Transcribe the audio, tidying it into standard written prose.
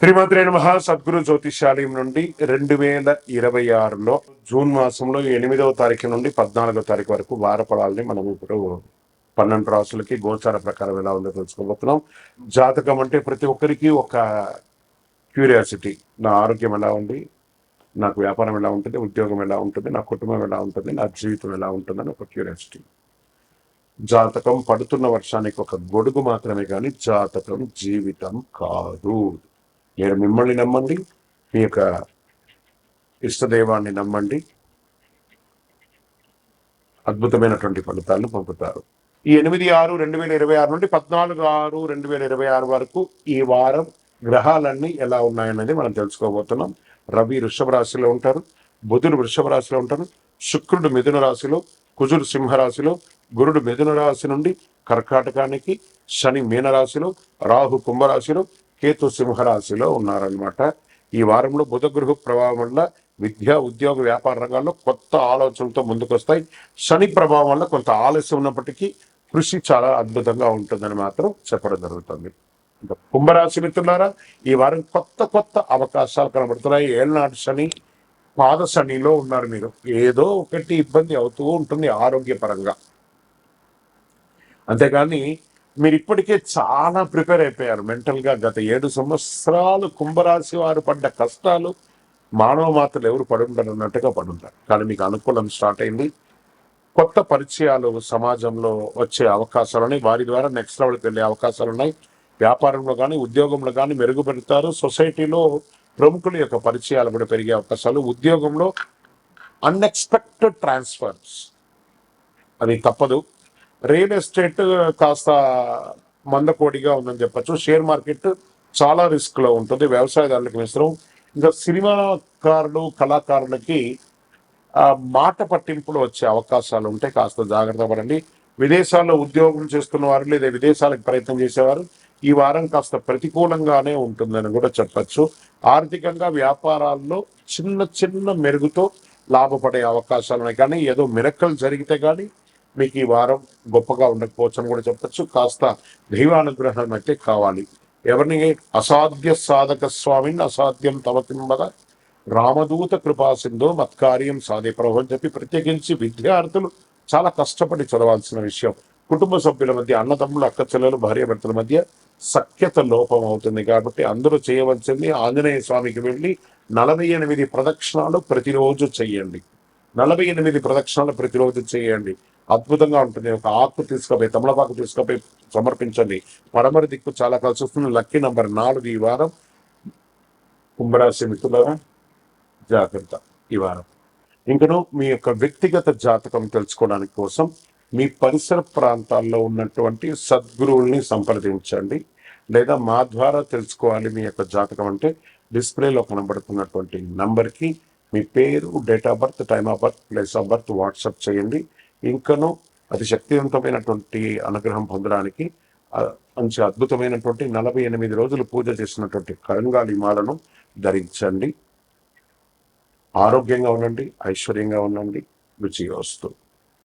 శ్రీమాత్రే నమః. సద్గురు జ్యోతిష్యాలయం నుండి 2026లో జూన్ మాసంలో 8వ తారీఖు నుండి 14వ తారీఖు వరకు వారఫలాలని మనం ఇప్పుడు 12 రాసులకి గోచార ప్రకారం ఎలా ఉందో తెలుసుకోబోతున్నాం. జాతకం అంటే ప్రతి ఒక్కరికి ఒక క్యూరియాసిటీ. నా ఆరోగ్యం ఎలా ఉంది, నాకు వ్యాపారం ఎలా ఉంటుంది, ఉద్యోగం ఎలా ఉంటుంది, నా కుటుంబం ఎలా ఉంటుంది, నా జీవితం ఎలా ఉంటుందని ఒక క్యూరియాసిటీ. జాతకం పడుతున్న వర్షానికి ఒక గొడుగు మాత్రమే కానీ జాతకం జీవితం కాదు. మీరు మిమ్మల్ని నమ్మండి, మీ యొక్క ఇష్టదైవాన్ని నమ్మండి, అద్భుతమైనటువంటి ఫలితాలను పొందుతారు. ఈ 8/6/2026 నుండి 14/6/2026 వరకు ఈ వారం గ్రహాలన్నీ ఎలా ఉన్నాయన్నది మనం తెలుసుకోబోతున్నాం. రవి వృషభ రాశిలో ఉంటారు, బుధుడు వృషభ రాశిలో ఉంటారు, శుక్రుడు మిథున రాశిలో, కుజుడు సింహరాశిలో, గురుడు మిథున రాశి నుండి కర్కాటకానికి, శని మీనరాశిలో, రాహు కుంభరాశిలో, కేతు సింహరాశిలో ఉన్నారనమాట. ఈ వారంలో బుధ గృహ ప్రభావం వల్ల విద్య, ఉద్యోగ, వ్యాపార రంగాల్లో కొత్త ఆలోచనలతో ముందుకొస్తాయి. శని ప్రభావం వల్ల కొంత ఆలస్యం ఉన్నప్పటికీ కృషి చాలా అద్భుతంగా ఉంటుందని మాత్రం చెప్పడం జరుగుతుంది. కుంభరాశి మిత్రులారా, ఈ వారం కొత్త అవకాశాలు కనబడుతున్నాయి. ఏళ్ళనాటి శని, పాద శనిలో ఉన్నారు మీరు. ఏదో ఒకటి ఇబ్బంది అవుతూ ఉంటుంది ఆరోగ్యపరంగా. అంతేగాని మీరు ఇప్పటికే చాలా ప్రిపేర్ అయిపోయారు మెంటల్గా. గత 7 సంవత్సరాలు కుంభరాశి వారు పడ్డ కష్టాలు మానవ మాత్రలు ఎవరు పడుంటారు అన్నట్టుగా పడుంటారు. కానీ మీకు అనుకూలం స్టార్ట్ అయింది. కొత్త పరిచయాలు సమాజంలో వచ్చే అవకాశాలు ఉన్నాయి. వారి ద్వారా నెక్స్ట్ లెవెల్కి వెళ్ళే అవకాశాలు ఉన్నాయి. వ్యాపారంలో కానీ ఉద్యోగంలో కానీ మెరుగుపెడతారు. సొసైటీలో ప్రముఖుల యొక్క పరిచయాలు కూడా పెరిగే అవకాశాలు. ఉద్యోగంలో అన్ఎక్స్పెక్టెడ్ ట్రాన్స్ఫర్స్, అది తప్పదు. రియల్ ఎస్టేట్ కాస్త మందకోడిగా ఉందని చెప్పచ్చు. షేర్ మార్కెట్ చాలా రిస్క్లో ఉంటుంది. వ్యవసాయదారులకు మిశ్రం. ఇంకా సినిమాకారులు, కళాకారులకి మాట పట్టింపులు వచ్చే అవకాశాలు ఉంటాయి. కాస్త జాగ్రత్త పడండి. విదేశాల్లో ఉద్యోగం చేస్తున్న వారు లేదా విదేశాలకు ప్రయత్నం చేసేవారు ఈ వారం కాస్త ప్రతికూలంగానే ఉంటుందని కూడా చెప్పచ్చు. ఆర్థికంగా వ్యాపారాల్లో చిన్న మెరుగుతో లాభపడే అవకాశాలు ఉన్నాయి. కానీ ఏదో మిరక్కలు జరిగితే కానీ మీకు ఈ వారం గొప్పగా ఉండకపోవచ్చు అని కూడా చెప్పచ్చు. కాస్త దైవానుగ్రహం అయితే కావాలి. ఎవరిని అసాధ్య సాధక స్వామిని అసాధ్యం తవకింబద రామదూత కృపాసింధో మత్కార్యం సాధే ప్రభు అని చెప్పి ప్రత్యేకించి విద్యార్థులు చాలా కష్టపడి చదవాల్సిన విషయం. కుటుంబ సభ్యుల మధ్య, అన్నదమ్ములు, అక్క చెల్లెలు, భార్యాభర్తల మధ్య సఖ్యత లోపం అవుతుంది. కాబట్టి అందరూ చేయవలసింది ఆంజనేయ స్వామికి వెళ్ళి 48 ప్రదక్షిణాలు ప్రతిరోజు చెయ్యండి. 48 ప్రదక్షిణాలు ప్రతిరోజు చేయండి. అద్భుతంగా ఉంటుంది. ఒక ఆకు తీసుకుపోయి, తమలపాకు తీసుకుపోయి సమర్పించండి. పడమరి దిక్కు చాలా కలిసి వస్తుంది. లక్కీ నంబర్ 4 ఈ వారం. కుంభరాశి మిత్రులారా, జాగ్రత్త ఈ వారం. ఇంకను మీ యొక్క వ్యక్తిగత జాతకం తెలుసుకోవడానికి కోసం మీ పరిసర ప్రాంతాల్లో ఉన్నటువంటి సద్గురువుల్ని సంప్రదించండి. లేదా మా ద్వారా తెలుసుకోవాలి మీ యొక్క జాతకం అంటే డిస్ప్లేలో కనబడుతున్నటువంటి నంబర్కి మీ పేరు, date of birth, time of birth, place of birth WhatsApp చేయండి. ఇంకను అతి శక్తివంతమైనటువంటి అనుగ్రహం పొందడానికి మంచి అద్భుతమైనటువంటి 48 రోజులు పూజ చేసినటువంటి కరంగాలి మాలను ధరించండి. ఆరోగ్యంగా ఉండండి, ఐశ్వర్యంగా ఉండండి. రుచి వస్తూ